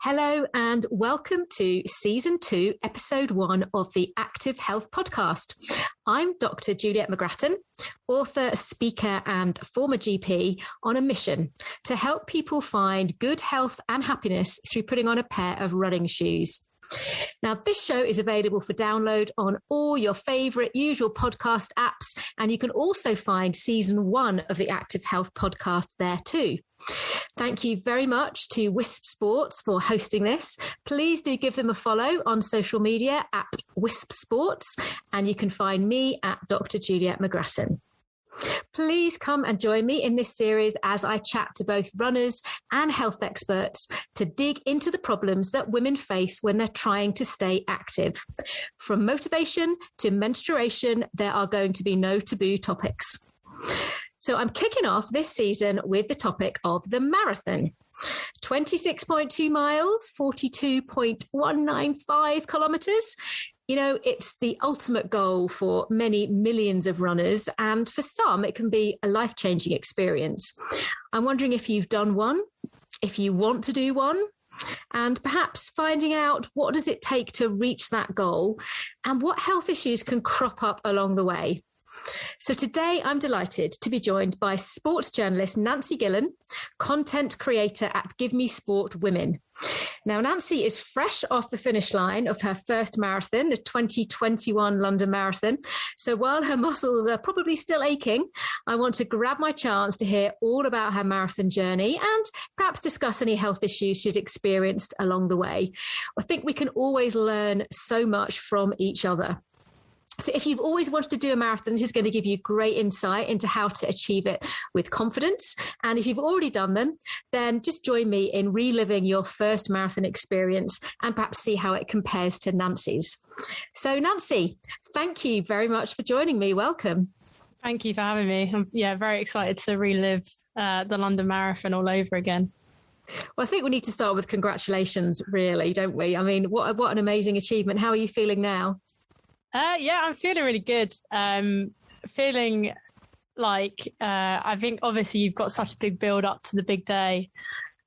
Hello and welcome to Season 2, Episode 1 of the Active Health Podcast. I'm Dr. Juliet McGrattan, author, speaker and former GP on a mission to help people find good health and happiness through putting on a pair of running shoes. Now, this show is available for download on all your favourite usual podcast apps, and you can also find Season 1 of the Active Health Podcast there too. Thank you very much to WiSP Sports for hosting this. Please do give them a follow on social media at WiSP Sports, and you can find me at Dr. Juliet McGrattan. Please come and join me in this series as I chat to both runners and health experts to dig into the problems that women face when they're trying to stay active. From motivation to menstruation, there are going to be no taboo topics. So I'm kicking off this season with the topic of the marathon. 26.2 miles, 42.195 kilometres. You know, it's the ultimate goal for many millions of runners, and for some, it can be a life-changing experience. I'm wondering if you've done one, if you want to do one, and perhaps finding out what does it take to reach that goal and what health issues can crop up along the way. So today I'm delighted to be joined by sports journalist Nancy Gillen, content creator at Give Me Sport Women. Now, Nancy is fresh off the finish line of her first marathon, the 2021 London Marathon. So while her muscles are probably still aching, I want to grab my chance to hear all about her marathon journey and perhaps discuss any health issues she's experienced along the way. I think we can always learn so much from each other. So if you've always wanted to do a marathon, this is going to give you great insight into how to achieve it with confidence. And if you've already done them, then just join me in reliving your first marathon experience and perhaps see how it compares to Nancy's. So Nancy, thank you very much for joining me. Welcome. Thank you for having me. I'm very excited to relive the London Marathon all over again. Well, I think we need to start with congratulations, really, don't we? I mean, what an amazing achievement. How are you feeling now? I'm feeling really good. Feeling like I think obviously you've got such a big build up to the big day.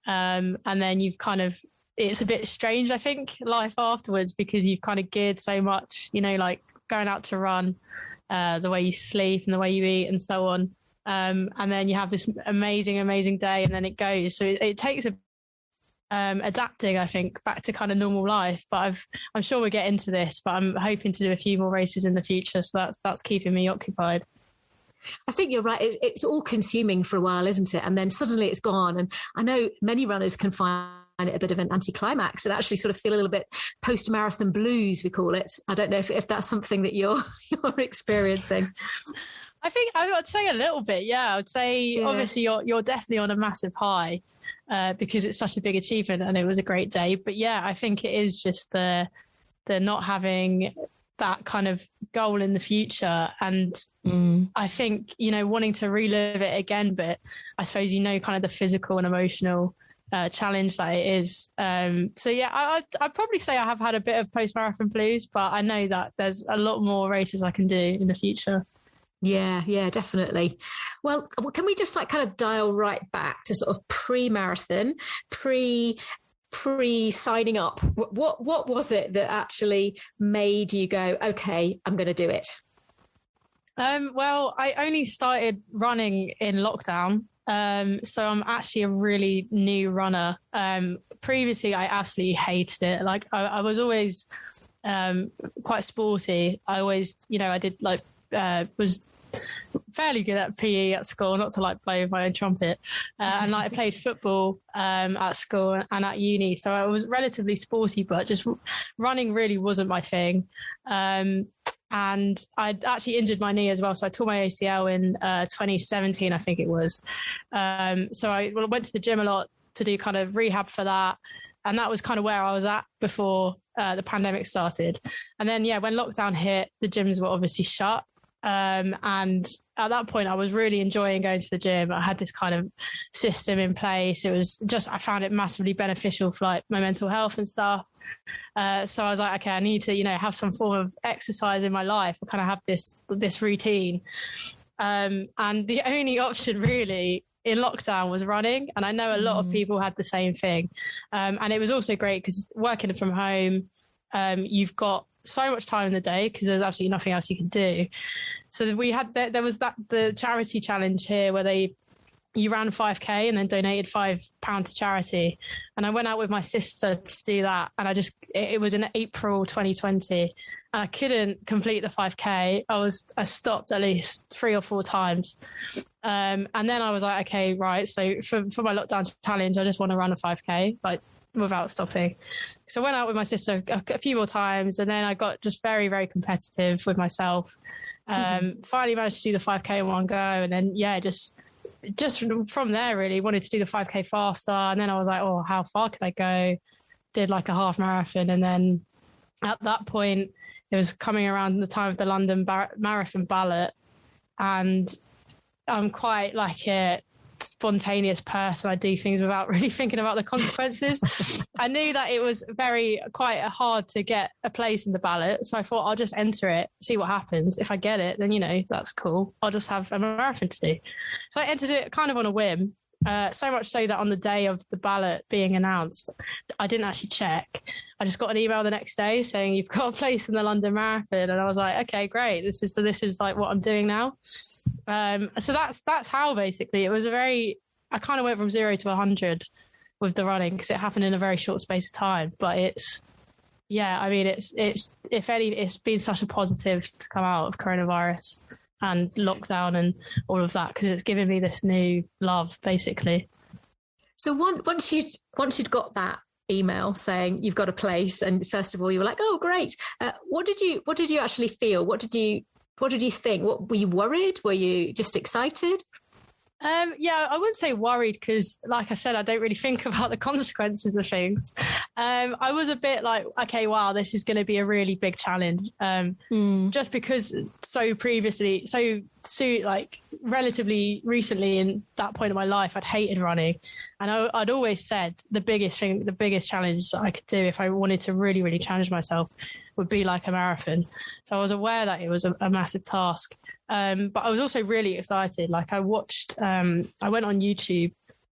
And then you've it's a bit strange, I think, life afterwards, because you've kind of geared so much, you know, like going out to run, the way you sleep and the way you eat and so on. And then you have this amazing day and then it goes. So it takes adapting, I think, back to kind of normal life. But I'm sure we'll get into this, but I'm hoping to do a few more races in the future. So that's keeping me occupied. I think you're right. It's all consuming for a while, isn't it? And then suddenly it's gone. And I know many runners can find it a bit of an anticlimax and actually sort of feel a little bit post-marathon blues, we call it. I don't know if that's something that you're experiencing. I think I would say a little bit. Yeah, I would say obviously you're definitely on a massive high. Because it's such a big achievement and it was a great day. But yeah, I think it is just the not having that kind of goal in the future. And I think, you know, wanting to relive it again, but I suppose, you know, kind of the physical and emotional challenge that it is. So yeah, I'd probably say I have had a bit of post-marathon blues, but I know that there's a lot more races I can do in the future. Yeah, definitely. Well, can we just kind of dial right back to sort of pre-marathon, pre-signing up? What was it that actually made you go, okay, I'm going to do it? Well, I only started running in lockdown. So I'm actually a really new runner. Previously, I absolutely hated it. Like I was always quite sporty. I always, you know, I did was fairly good at PE at school, not to blow my own trumpet. And I played football at school and at uni. So I was relatively sporty, but just running really wasn't my thing. And I'd actually injured my knee as well. So I tore my ACL in 2017, I think it was. So I went to the gym a lot to do kind of rehab for that. And that was kind of where I was at before the pandemic started. And then, when lockdown hit, the gyms were obviously shut. And at that point, I was really enjoying going to the gym. I had this kind of system in place. It was just, I found it massively beneficial for my mental health and stuff. So I was like, okay, I need to, have some form of exercise in my life. I kind of have this routine. And the only option really in lockdown was running. And I know a lot of people had the same thing. And it was also great because working from home, you've got so much time in the day because there's absolutely nothing else you can do. So we had, there was the charity challenge here where you ran 5K and then donated £5 to charity. And I went out with my sister to do that. And it was in April 2020. And I couldn't complete the 5K. I stopped at least 3 or 4 times. And then I was like, okay, right. So for my lockdown challenge, I just want to run a 5K, like without stopping. So I went out with my sister a few more times. And then I got just very, very competitive with myself. Finally managed to do the 5K in one go. And then, just from there, really wanted to do the 5K faster. And then I was like, oh, how far could I go? Did like a half marathon. And then at that point, it was coming around the time of the London Marathon ballot. And I'm quite like a spontaneous person. I do things without really thinking about the consequences. I knew that it was quite hard to get a place in the ballot. So I thought I'll just enter it, see what happens. If I get it, then, that's cool. I'll just have a marathon to do. So I entered it kind of on a whim. So much so that on the day of the ballot being announced, I didn't actually check. I just got an email the next day saying you've got a place in the London Marathon. And I was like, okay, great. This is like what I'm doing now. So that's how basically it was I kind of went from 0 to 100 with the running because it happened in a very short space of time. But it's been such a positive to come out of coronavirus and lockdown and all of that because it's given me this new love basically. So once you'd got that email saying you've got a place, and first of all you were like, oh great, what did you actually feel? What did you think? What were you worried? Were you just excited? I wouldn't say worried because, like I said, I don't really think about the consequences of things. I was a bit like, okay, wow, this is going to be a really big challenge. Just because like relatively recently in that point of my life, I'd hated running. And I'd always said the biggest challenge that I could do if I wanted to really, really challenge myself would be like a marathon. So I was aware that it was a massive task. But I was also really excited. Like I went on YouTube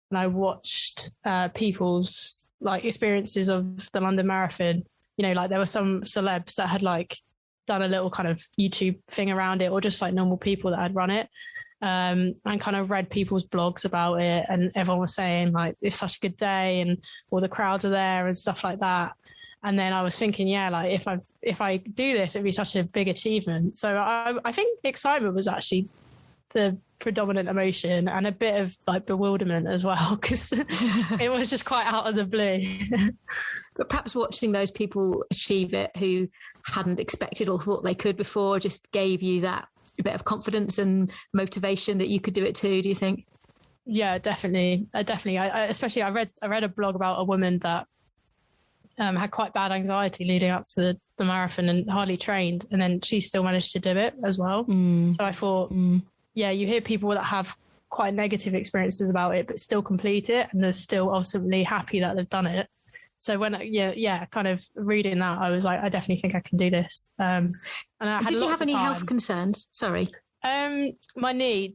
and I watched people's like experiences of the London Marathon. Like there were some celebs that had like done a little kind of YouTube thing around it, or just like normal people that had run it. And kind of read people's blogs about it, and everyone was saying like it's such a good day and all the crowds are there and stuff like that. And then I was thinking, like if I do this, it'd be such a big achievement. So I think excitement was actually the predominant emotion, and a bit of like bewilderment as well, because it was just quite out of the blue. But perhaps watching those people achieve it who hadn't expected or thought they could before just gave you that bit of confidence and motivation that you could do it too, do you think? Yeah, definitely. I read a blog about a woman that had quite bad anxiety leading up to the marathon and hardly trained, and then she still managed to do it as well. So I thought, you hear people that have quite negative experiences about it but still complete it, and they're still ultimately happy that they've done it. So when kind of reading that, I was like, I definitely think I can do this. And did you have any health concerns? Sorry. My knee.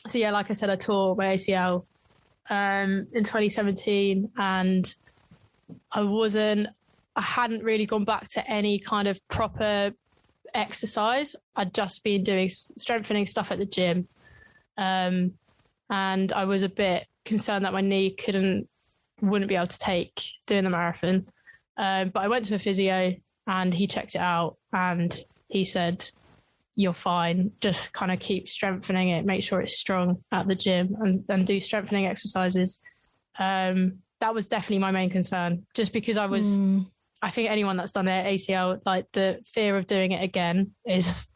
So yeah, like I said, I tore my ACL in 2017, and I hadn't really gone back to any kind of proper exercise. I'd just been doing strengthening stuff at the gym. And I was a bit concerned that my knee wouldn't be able to take doing the marathon. But I went to a physio and he checked it out and he said, you're fine. Just kind of keep strengthening it, make sure it's strong at the gym and do strengthening exercises. That was definitely my main concern, just because I think anyone that's done their ACL, like the fear of doing it again it's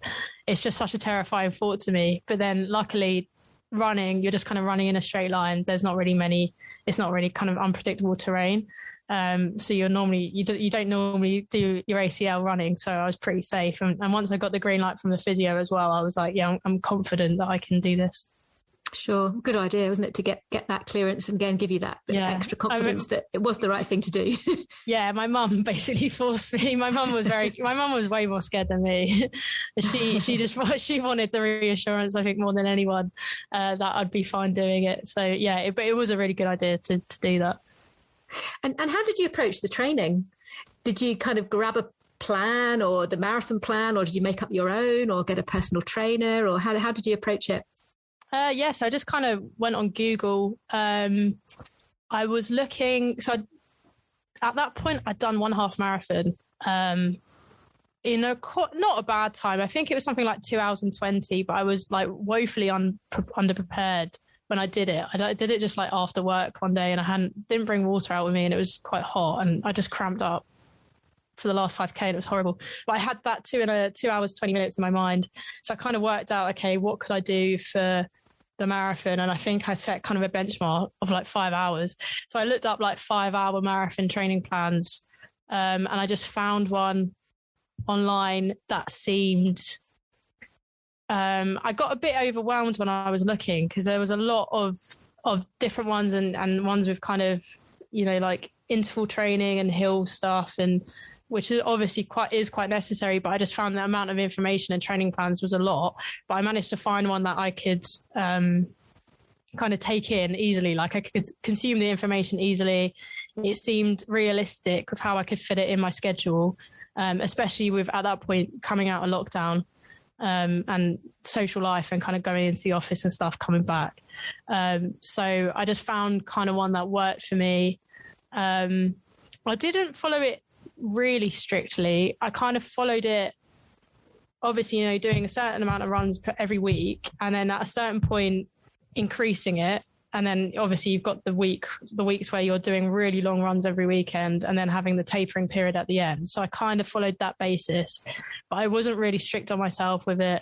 just such a terrifying thought to me. But then luckily running, you're just kind of running in a straight line. There's not really it's not really kind of unpredictable terrain. So you don't normally do your ACL running. So I was pretty safe. And once I got the green light from the physio as well, I was like, yeah, I'm confident that I can do this. Sure. Good idea, wasn't it, to get that clearance and again give you that bit of extra confidence that it was the right thing to do. Yeah, my mum basically forced me. My mum was way more scared than me. She wanted the reassurance, I think, more than anyone, that I'd be fine doing it. So yeah, but it was a really good idea to do that. And how did you approach the training? Did you kind of grab a plan or the marathon plan, or did you make up your own or get a personal trainer, or how did you approach it? So I just kind of went on Google. I was looking, at that point I'd done one half marathon in not a bad time. I think it was something like 2 hours and 20, but I was like woefully underprepared when I did it. I did it just like after work one day, and I didn't bring water out with me, and it was quite hot, and I just cramped up for the last 5K, and it was horrible. But I had that 2 hours, 20 minutes in my mind. So I kind of worked out, okay, what could I do for the marathon? And I think I set kind of a benchmark of like 5 hours. So I looked up like 5-hour marathon training plans. And I just found one online that seemed, I got a bit overwhelmed when I was looking, because there was a lot of different ones and ones with kind of, like interval training and hill stuff, and which is obviously quite necessary. But I just found the amount of information and training plans was a lot. But I managed to find one that I could kind of take in easily. Like I could consume the information easily. It seemed realistic with how I could fit it in my schedule, especially with, at that point, coming out of lockdown and social life and kind of going into the office and stuff, coming back. So I just found kind of one that worked for me. I didn't follow it really strictly. I kind of followed it, obviously, doing a certain amount of runs every week, and then at a certain point increasing it. And then obviously you've got the weeks where you're doing really long runs every weekend, and then having the tapering period at the end. So I kind of followed that basis, but I wasn't really strict on myself with it,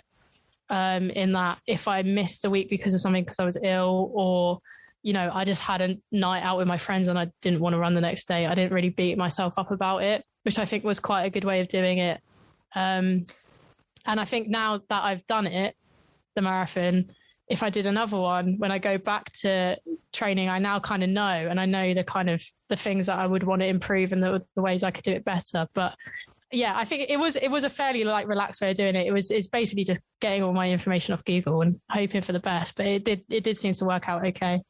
in that if I missed a week because of something, because I was ill, or I just had a night out with my friends and I didn't want to run the next day, I didn't really beat myself up about it, which I think was quite a good way of doing it. And I think now that I've done it, the marathon, if I did another one, when I go back to training, I now kind of know, and I know the things that I would want to improve and the ways I could do it better. But yeah, I think it was a fairly like relaxed way of doing it. It's basically just getting all my information off Google and hoping for the best, but it did seem to work out okay.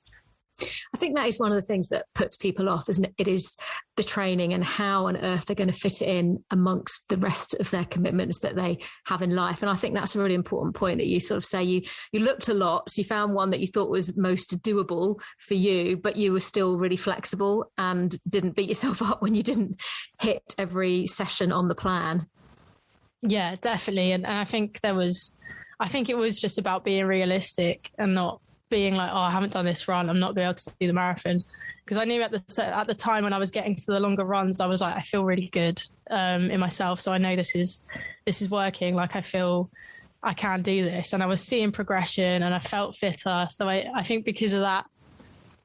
I think that is one of the things that puts people off, isn't it? It is the training and how on earth they're going to fit it in amongst the rest of their commitments that they have in life. And I think that's a really important point that you sort of say you looked a lot, so you found one that you thought was most doable for you, but you were still really flexible and didn't beat yourself up when you didn't hit every session on the plan. Yeah, definitely. And I think it was just about being realistic and not being like, oh, I haven't done this run, I'm not going to be able to do the marathon. Because I knew at the time when I was getting to the longer runs, I was like, I feel really good in myself. So I know this is working. Like I feel I can do this. And I was seeing progression and I felt fitter. So I think because of that,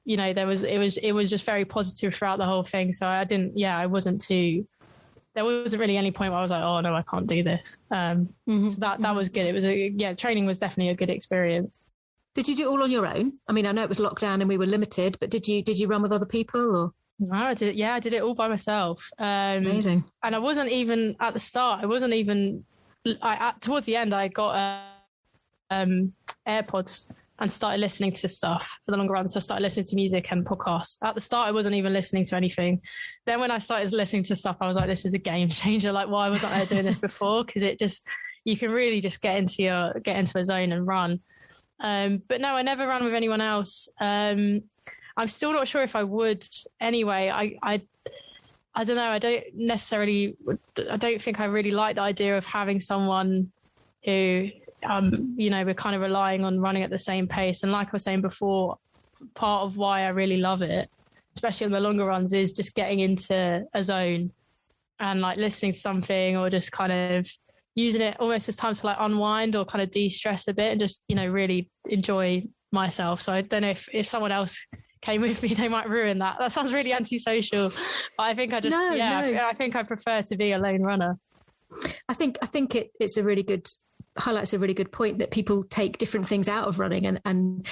it was just very positive throughout the whole thing. So there wasn't really any point where I was like, oh no, I can't do this. So that was good. It was training was definitely a good experience. Did you do it all on your own? I mean, I know it was lockdown and we were limited, but did you run with other people or? No, I did. Yeah, I did it all by myself. Amazing. And I wasn't even at the start. Towards the end, I got AirPods and started listening to stuff for the longer run. So I started listening to music and podcasts. At the start, I wasn't even listening to anything. Then when I started listening to stuff, I was like, this is a game changer. Like, why wasn't I doing this before? Because you can really just get into the zone and run. But no, I never ran with anyone else. I'm still not sure if I would anyway. I don't know. I don't think I really like the idea of having someone who, we're kind of relying on running at the same pace. And like I was saying before, part of why I really love it, especially on the longer runs, is just getting into a zone and like listening to something or just kind of using it almost as time to like unwind or kind of de-stress a bit and just, really enjoy myself. So I don't know if someone else came with me, they might ruin that. That sounds really antisocial. But I think I think I prefer to be a lone runner. I think it's highlights a really good point that people take different things out of running and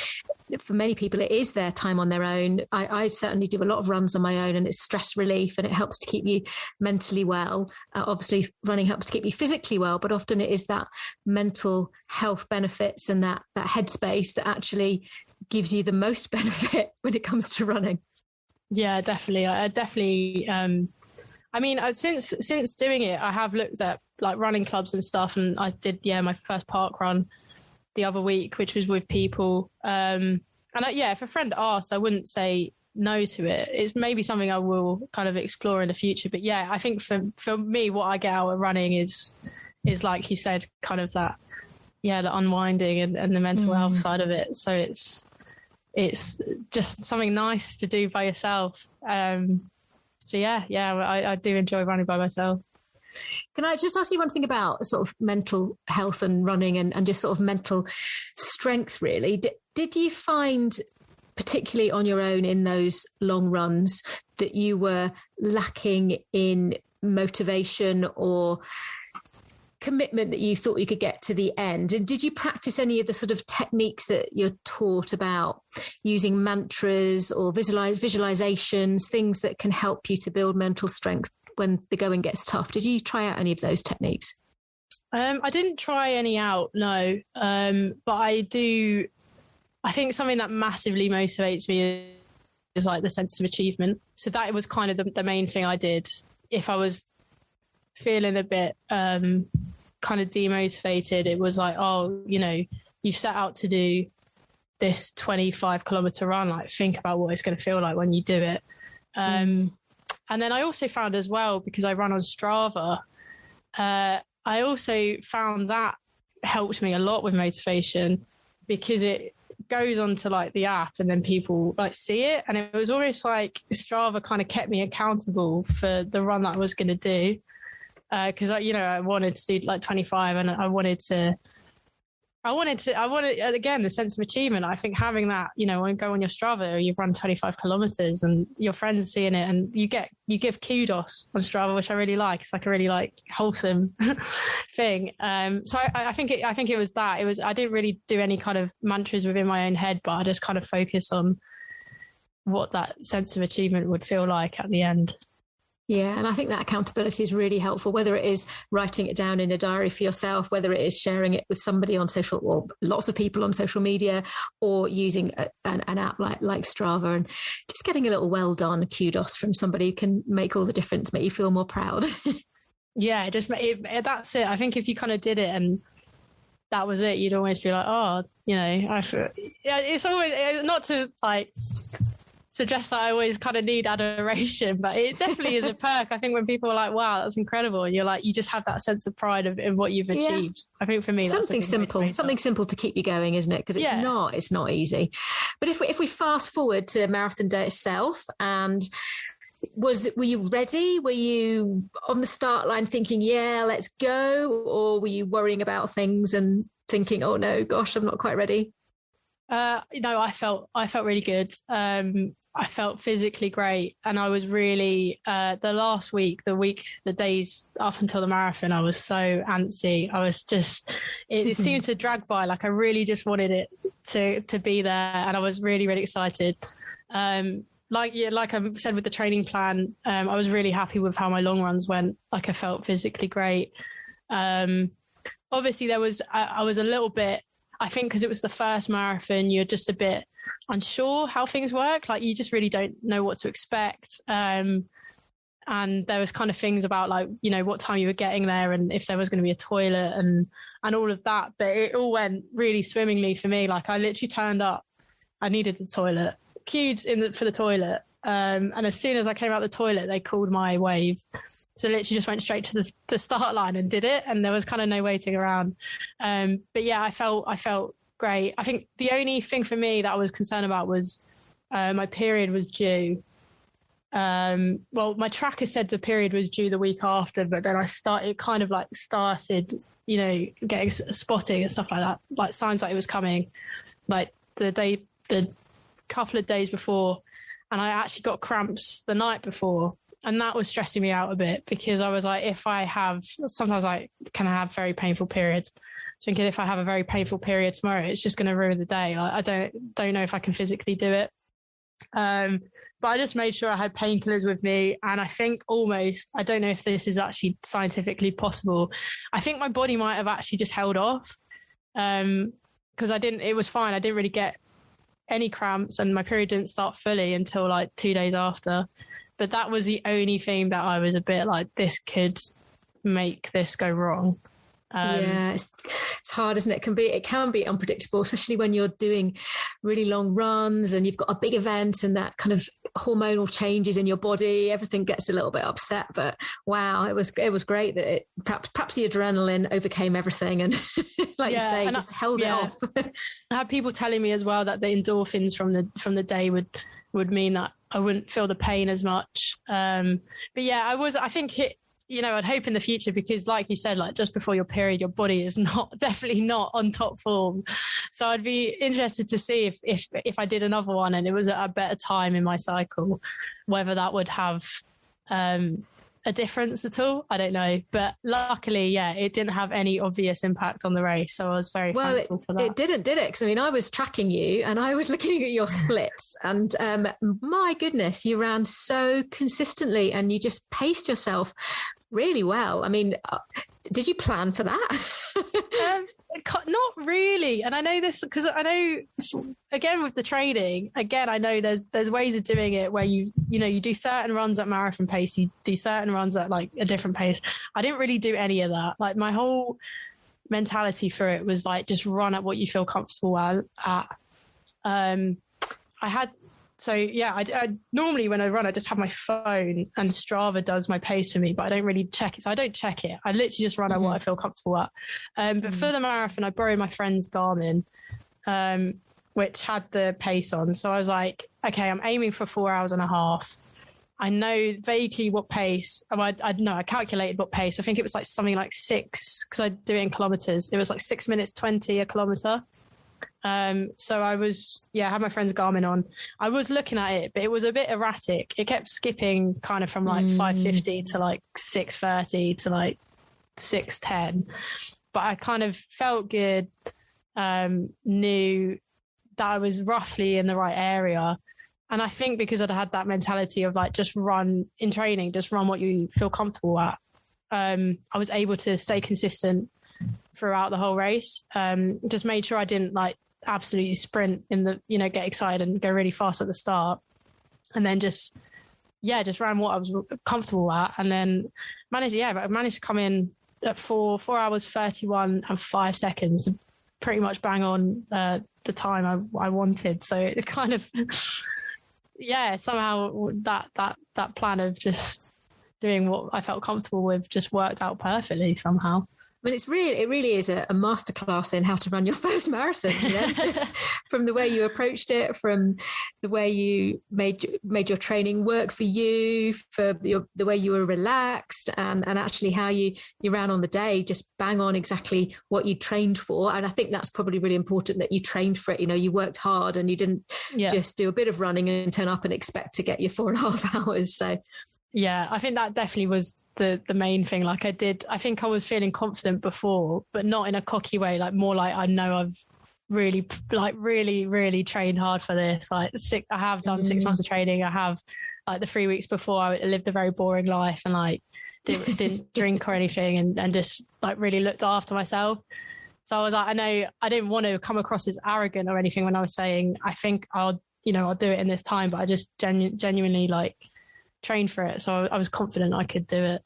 for many people, it is their time on their own. I certainly do a lot of runs on my own, and it's stress relief, and it helps to keep you mentally well. Obviously, running helps to keep you physically well, but often it is that mental health benefits and that headspace that actually gives you the most benefit when it comes to running. Yeah, definitely. I mean, since doing it, I have looked at like running clubs and stuff, and I did, my first park run the other week, which was with people. If a friend asked, I wouldn't say no to it. It's maybe something I will kind of explore in the future. But yeah, I think for me, what I get out of running is like you said, kind of that, the unwinding and the mental health side of it. So it's just something nice to do by yourself. I do enjoy running by myself. Can I just ask you one thing about sort of mental health and running and just sort of mental strength, really? Did you find, particularly on your own in those long runs, that you were lacking in motivation or commitment that you thought you could get to the end? And did you practice any of the sort of techniques that you're taught about, using mantras or visualizations, things that can help you to build mental strength when the going gets tough? Did you try out any of those techniques? I didn't try any out, no. But I think something that massively motivates me is like the sense of achievement. So that was kind of the main thing I did. If I was feeling a bit kind of demotivated, it was like, you set out to do this 25 kilometer run, like think about what it's going to feel like when you do it. And then I also found as well, because I run on Strava, I also found that helped me a lot with motivation, because it goes onto like the app and then people like see it. And it was almost like Strava kind of kept me accountable for the run that I was going to do. Because I wanted to do like 25, and I wanted again the sense of achievement. I think having that, when you go on your Strava, you've run 25 kilometers and your friends seeing it, and you give kudos on Strava, which I really like. It's like a really wholesome thing. So I think it was that. It was, I didn't really do any kind of mantras within my own head, but I just kind of focused on what that sense of achievement would feel like at the end. Yeah, and I think that accountability is really helpful, whether it is writing it down in a diary for yourself, whether it is sharing it with somebody on social, or lots of people on social media, or using an app like Strava, and just getting a little well done kudos from somebody who can make all the difference, make you feel more proud. Yeah, that's it. I think if you kind of did it and that was it, you'd always be like, it's always, not to like suggest that I always kind of need adoration, but it definitely is a perk. I think when people are like, wow, that's incredible, and you're like, you just have that sense of pride in what you've achieved. I think for me, that's something simple to keep you going, isn't it? Because it's not easy. But if we fast forward to marathon day itself, and were you ready? Were you on the start line thinking, yeah, let's go? Or were you worrying about things and thinking, oh no, gosh, I'm not quite ready? No, I felt really good. I felt physically great, and I was really the last week, the days up until the marathon, I was so antsy. I was just it seemed to drag by. Like I really just wanted it to be there, and I was really, really excited. Like I said with the training plan, I was really happy with how my long runs went. Like I felt physically great. Obviously, I was a little bit. I think because it was the first marathon, you're just a bit unsure how things work. Like you just really don't know what to expect. And there was kind of things about like, what time you were getting there and if there was going to be a toilet and all of that. But it all went really swimmingly for me. Like I literally turned up, I needed the toilet, queued for the toilet. And as soon as I came out the toilet, they called my wave. So literally just went straight to the start line and did it. And there was kind of no waiting around. But yeah, I felt great. I think the only thing for me that I was concerned about was my period was due. Well, my tracker said the period was due the week after, but then it kind of started, getting spotting and stuff like that, like signs that it was coming, like the couple of days before. And I actually got cramps the night before. And that was stressing me out a bit because I was like, sometimes I can have very painful periods. thinking if I have a very painful period tomorrow, it's just going to ruin the day. I don't know if I can physically do it. But I just made sure I had painkillers with me. And I think almost, I don't know if this is actually scientifically possible. I think my body might have actually just held off. Because it was fine. I didn't really get any cramps and my period didn't start fully until like 2 days after. But that was the only thing that I was a bit like, this could make this go wrong. Yeah, it's hard, isn't it? It can be unpredictable, especially when you're doing really long runs and you've got a big event and that kind of hormonal changes in your body. Everything gets a little bit upset. But wow, it was great that perhaps the adrenaline overcame everything and, like you say, just held it off. I had people telling me as well that the endorphins from the day would mean that I wouldn't feel the pain as much. But yeah, I think I'd hope in the future, because like you said, like just before your period, your body is definitely not on top form. So I'd be interested to see if I did another one and it was at a better time in my cycle, whether that would have a difference at all. I don't know. But luckily, yeah, it didn't have any obvious impact on the race. So I was very thankful for that. It didn't, did it? Because I mean, I was tracking you and I was looking at your splits and my goodness, you ran so consistently and you just paced yourself really well. I mean, did you plan for that? Not really. And I know this because I know, again, with the training, I know there's ways of doing it where you do certain runs at marathon pace, you do certain runs at like a different pace. I didn't really do any of that. Like my whole mentality for it was like, just run at what you feel comfortable at. I normally when I run, I just have my phone and Strava does my pace for me, but I don't really check it. So I don't check it. I literally just run at what I feel comfortable at. But for the marathon, I borrowed my friend's Garmin, which had the pace on. So I was like, okay, I'm aiming for 4 hours and a half. I know vaguely what pace. I calculated what pace. I think it was like something like 6, because I do it in kilometers. It was like 6 minutes 20 a kilometer. So I was, had my friend's Garmin on. I was looking at it, but it was a bit erratic. It kept skipping kind of from like 5:50 to like 6:30 to like 6:10. But I kind of felt good, knew that I was roughly in the right area. And I think because I'd had that mentality of like, just run in training, just run what you feel comfortable at. I was able to stay consistent throughout the whole race. Just made sure I didn't like absolutely sprint in the, get excited and go really fast at the start. And then just ran what I was comfortable at. And then managed to come in at 4 hours, 31 and 5 seconds, pretty much bang on the time I wanted. So it kind of, somehow that plan of just doing what I felt comfortable with just worked out perfectly somehow. I mean, it really is a masterclass in how to run your first marathon. Just from the way you approached it, from the way you made your training work for you, for the way you were relaxed, and actually how you ran on the day, just bang on exactly what you trained for. And I think that's probably really important that you trained for it. You worked hard and you didn't just do a bit of running and turn up and expect to get your 4.5 hours. So, yeah, I think that definitely was the main thing. Like I think I was feeling confident before, but not in a cocky way, like more like I know I've really trained hard for this. Like I have done 6 months of training. I have like the 3 weeks before I lived a very boring life and like didn't drink or anything and just like really looked after myself. So I was like, I know I didn't want to come across as arrogant or anything when I was saying, I think I'll do it in this time, but I just genuinely like trained for it. So I was confident I could do it.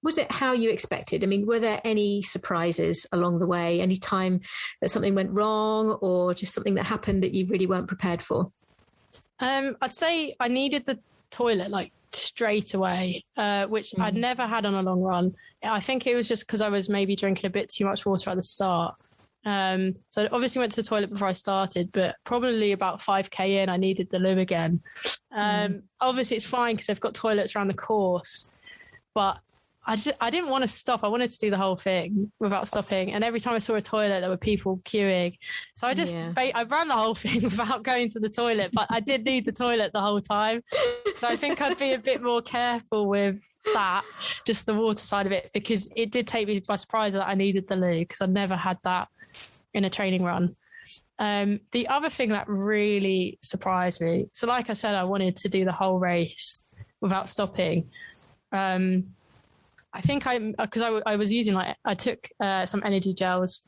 Was it how you expected? I mean, were there any surprises along the way? Any time that something went wrong or just something that happened that you really weren't prepared for? I'd say I needed the toilet like straight away, which I'd never had on a long run. I think it was just because I was maybe drinking a bit too much water at the start. So I obviously went to the toilet before I started, but probably about 5K in, I needed the loo again. Obviously it's fine because they've got toilets around the course, but I didn't want to stop. I wanted to do the whole thing without stopping. And every time I saw a toilet, there were people queuing. So I ran the whole thing without going to the toilet, but I did need the toilet the whole time. So I think I'd be a bit more careful with that, just the water side of it, because it did take me by surprise that I needed the loo, because I'd never had that in a training run. The other thing that really surprised me, so like I said, I wanted to do the whole race without stopping. I think because I was using, I took some energy gels.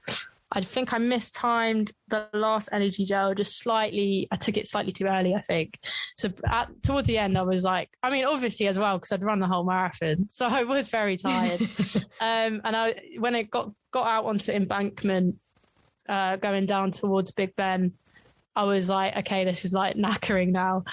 I think I mistimed the last energy gel just slightly. I took it slightly too early, I think. So towards the end, I was like, I mean, obviously as well, because I'd run the whole marathon. So I was very tired. And when it got out onto embankment, going down towards Big Ben, I was like, okay, this is like knackering now.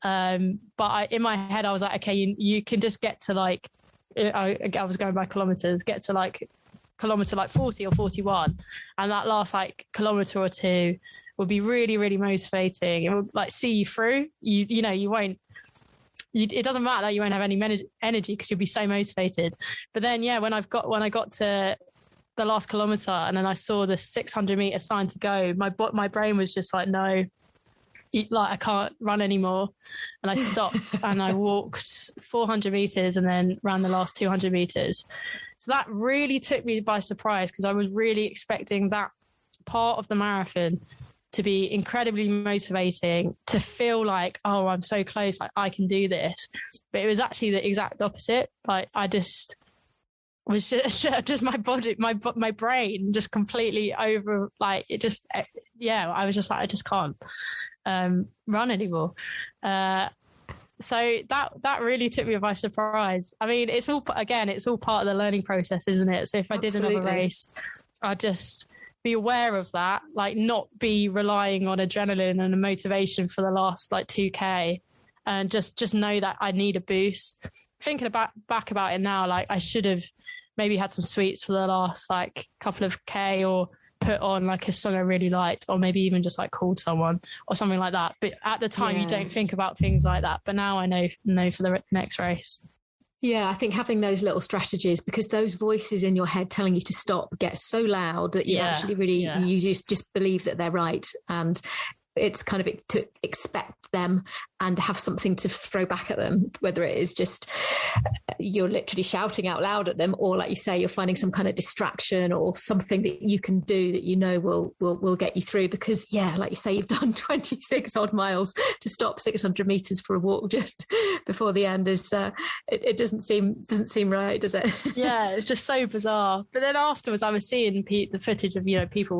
But in my head, I was like, okay, you can just get to like, I was going by kilometers, get to like kilometer like 40 or 41, and that last like kilometer or two would be really, really motivating. It would like see you through. You won't. It doesn't matter that you won't have any energy because you'll be so motivated. But then, yeah, when I got to the last kilometer and then I saw the 600 meter sign to go, my brain was just like, no. Like I can't run anymore, and I stopped and I walked 400 meters and then ran the last 200 meters. So that really took me by surprise, because I was really expecting that part of the marathon to be incredibly motivating, to feel like, oh, I'm so close, like I can do this. But it was actually the exact opposite. Like I just was just my body, my brain just completely over, like it just, yeah, I was just like, I just can't run anymore. So that really took me by surprise. I mean, it's all part of the learning process, isn't it? So if I did another race, I'd just be aware of that, like not be relying on adrenaline and a motivation for the last like 2K, and just know that I need a boost. Thinking back about it now, like I should have maybe had some sweets for the last like couple of K, or put on like a song I really liked, or maybe even just like called someone or something like that. But at the time, you don't think about things like that. But now I know for the next race. Yeah, I think having those little strategies, because those voices in your head telling you to stop get so loud that you actually really, you just believe that they're right. And it's kind of to expect them and have something to throw back at them, whether it is just you're literally shouting out loud at them, or like you say, you're finding some kind of distraction or something that you can do that you know will get you through. Because like you say, you've done 26 odd miles, to stop 600 meters for a walk just before the end is it doesn't seem right, does it? Yeah, it's just so bizarre. But then afterwards I was seeing the footage of people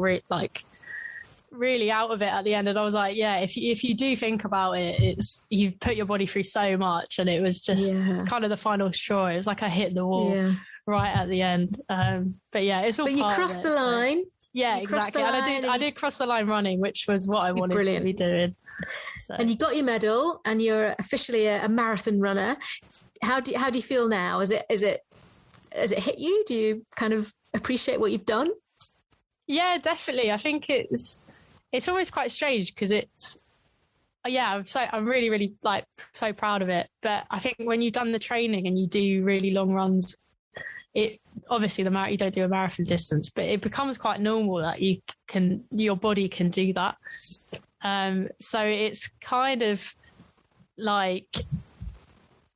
really out of it at the end, and I was like, yeah, if you do think about it, it's you've put your body through so much, and it was just kind of the final straw. It was like I hit the wall right at the end. But yeah, it's all. But you crossed the line. So. Yeah, exactly. And I did cross the line running, which was what I wanted to be doing. So. And you got your medal, and you're officially a marathon runner. How do you feel now? Has it hit you? Do you kind of appreciate what you've done? Yeah, definitely. I think it's always quite strange, because I'm really, really like so proud of it. But I think when you've done the training and you do really long runs, it obviously you don't do a marathon distance, but it becomes quite normal that your body can do that. So it's kind of like,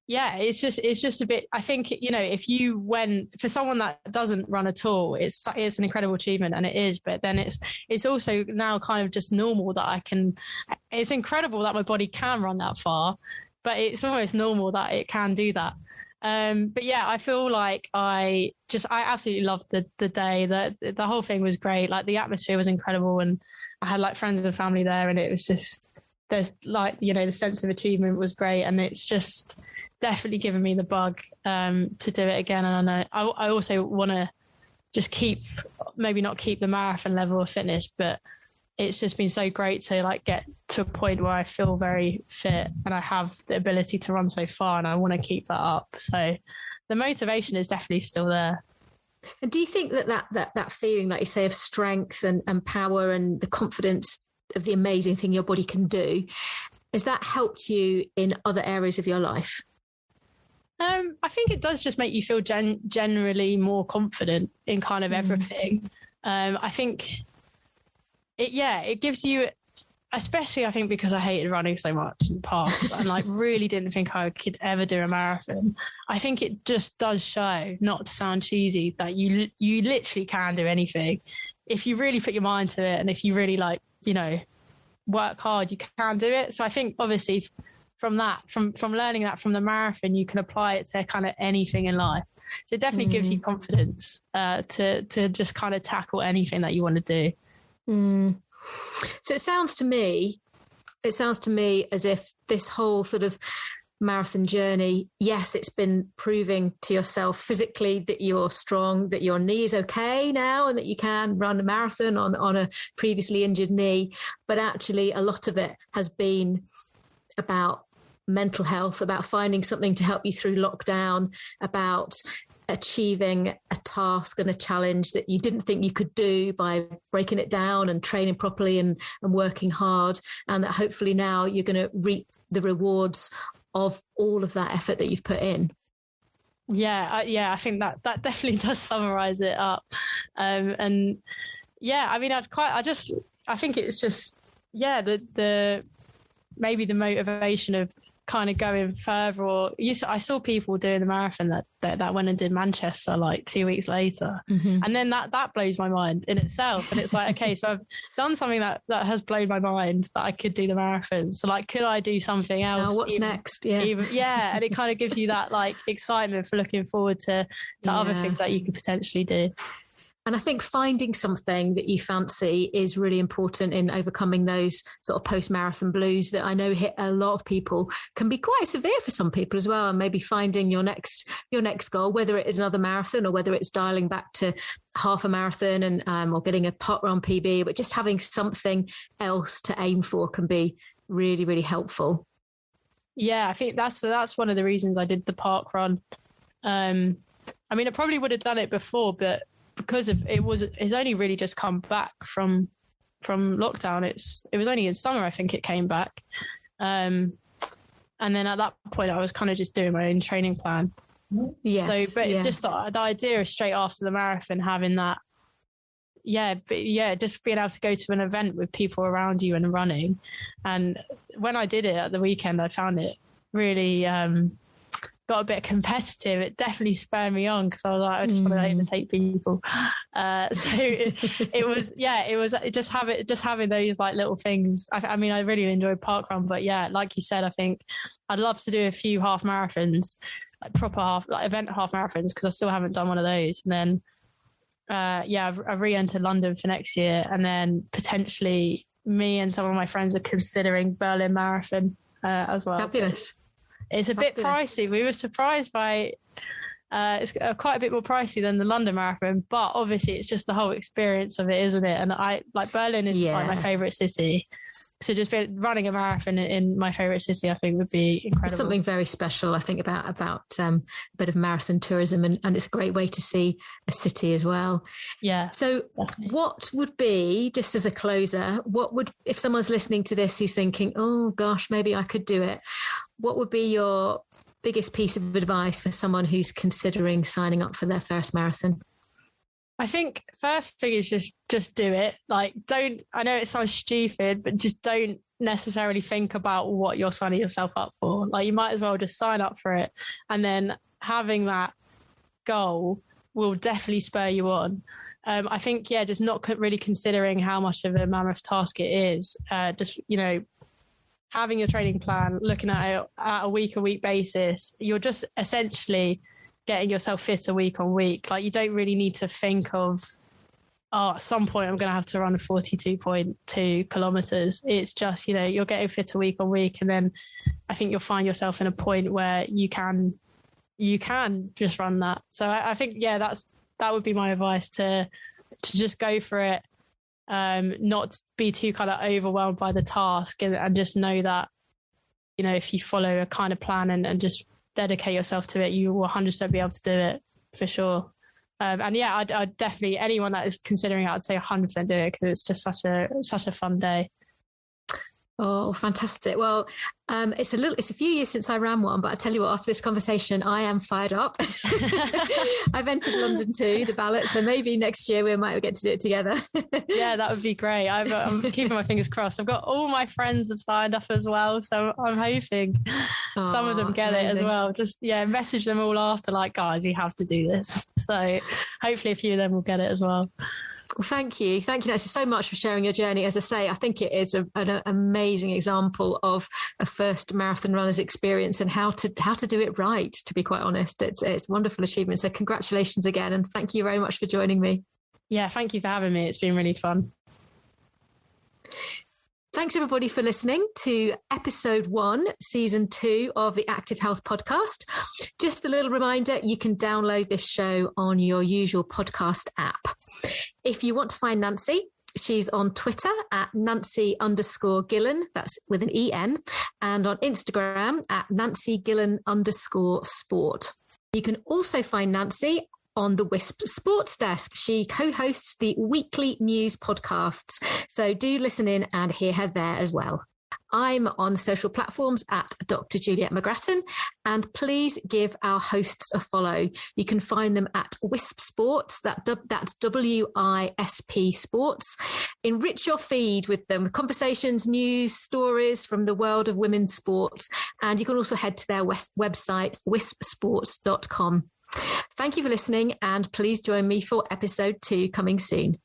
yeah, it's just a bit, I think, if you went, for someone that doesn't run at all, it's an incredible achievement, and it is, but then it's also now kind of just normal that it's incredible that my body can run that far, but it's almost normal that it can do that. But yeah, I feel like I absolutely loved the day. The whole thing was great. Like the atmosphere was incredible, and I had like friends and family there, and it was just, there's like, the sense of achievement was great, and it's just definitely given me the bug to do it again. And I know I also want to just maybe not keep the marathon level of fitness, but it's just been so great to like get to a point where I feel very fit and I have the ability to run so far, and I want to keep that up. So the motivation is definitely still there. And do you think that feeling, like you say, of strength and power and the confidence of the amazing thing your body can do, has that helped you in other areas of your life? I think it does just make you feel generally more confident in kind of everything. I think it gives you, especially I think because I hated running so much in the past and like really didn't think I could ever do a marathon. I think it just does show, not to sound cheesy, that you literally can do anything. If you really put your mind to it and if you really work hard, you can do it. So I think obviously from learning that from the marathon, you can apply it to kind of anything in life. So it definitely gives you confidence to just kind of tackle anything that you want to do. So it sounds to me as if this whole sort of marathon journey, yes, it's been proving to yourself physically that you're strong, that your knee is okay now and that you can run a marathon on a previously injured knee. But actually a lot of it has been about mental health, about finding something to help you through lockdown, about achieving a task and a challenge that you didn't think you could do by breaking it down and training properly and working hard, and that hopefully now you're going to reap the rewards of all of that effort that you've put in. I think that definitely does summarize it up. And yeah, I mean, I think it's just, the maybe the motivation of kind of going further, or I saw people doing the marathon that went and did Manchester like 2 weeks later, and then that blows my mind in itself. And it's like, okay, so I've done something that has blown my mind, that I could do the marathon. So like, could I do something else? Now what's next? And it kind of gives you that like excitement for looking forward to other things that you could potentially do. And I think finding something that you fancy is really important in overcoming those sort of post-marathon blues that I know hit a lot of people, can be quite severe for some people as well. And maybe finding your next goal, whether it is another marathon or whether it's dialing back to half a marathon and or getting a parkrun PB, but just having something else to aim for can be really, really helpful. Yeah, I think that's one of the reasons I did the parkrun. I mean, I probably would have done it before, but because of it's only really just come back from lockdown. It was only in summer I think it came back, and then at that point I was kind of just doing my own training plan. Just the idea of straight after the marathon having that, just being able to go to an event with people around you and running. And when I did it at the weekend, I found it really got a bit competitive. It definitely spurred me on because I was like, I just want to overtake people. It was just having those like little things. I mean, I really enjoyed parkrun, but yeah, like you said, I think I'd love to do a few half marathons, like proper event half marathons, because I still haven't done one of those. And then I've re-entered London for next year, and then potentially me and some of my friends are considering Berlin Marathon as well. Fabulous. It's a bit pricey. We were surprised by it's quite a bit more pricey than the London Marathon, but obviously it's just the whole experience of it, isn't it? And I like Berlin is like my favourite city, so just running a marathon in my favourite city, I think would be incredible. There's something very special, I think, about a bit of marathon tourism, and it's a great way to see a city as well. Yeah. So, definitely. What would be, just as a closer, if someone's listening to this who's thinking, oh gosh, maybe I could do it? What would be your biggest piece of advice for someone who's considering signing up for their first marathon? I think first thing is just do it. Like, I know it sounds stupid, but just don't necessarily think about what you're signing yourself up for. Like, you might as well just sign up for it. And then having that goal will definitely spur you on. I think, just not really considering how much of a mammoth task it is. Having your training plan, looking at it at a week basis, you're just essentially getting yourself fitter week on week. Like, you don't really need to think of, at some point I'm going to have to run 42.2 kilometers. It's just, you're getting fitter week on week. And then I think you'll find yourself in a point where you can just run that. So I think, that would be my advice, to just go for it. Not be too kind of overwhelmed by the task, and just know that, if you follow a kind of plan and just dedicate yourself to it, you will 100% be able to do it for sure. I'd definitely, anyone that is considering it, I'd say 100% do it, because it's just such a fun day. Oh, fantastic. Well, it's a few years since I ran one, but I tell you what, after this conversation, I am fired up. I've entered London too, the ballot. So maybe next year we might get to do it together. Yeah, that would be great. I'm keeping my fingers crossed. I've got all my friends have signed up as well. So I'm hoping some of them get it as well. Just, message them all after, like, guys, you have to do this. So hopefully a few of them will get it as well. Well, thank you. Thank you, Nancy, so much for sharing your journey. As I say, I think it is an amazing example of a first marathon runner's experience and how to do it right, to be quite honest. It's a wonderful achievement. So congratulations again. And thank you very much for joining me. Yeah, thank you for having me. It's been really fun. Thanks, everybody, for listening to episode 1, season 2 of the Active Health podcast. Just a little reminder, you can download this show on your usual podcast app. If you want to find Nancy, she's on Twitter at Nancy_Gillen, that's with an EN, and on Instagram at NancyGillen_sport. You can also find Nancy on the WiSP Sports Desk. She co-hosts the weekly news podcasts, so do listen in and hear her there as well. I'm on social platforms at Dr. Juliet McGrattan, and please give our hosts a follow. You can find them at WiSP Sports, that's WISP Sports. Enrich your feed with them, conversations, news, stories from the world of women's sports, and you can also head to their website, wispsports.com. Thank you for listening, and please join me for episode 2 coming soon.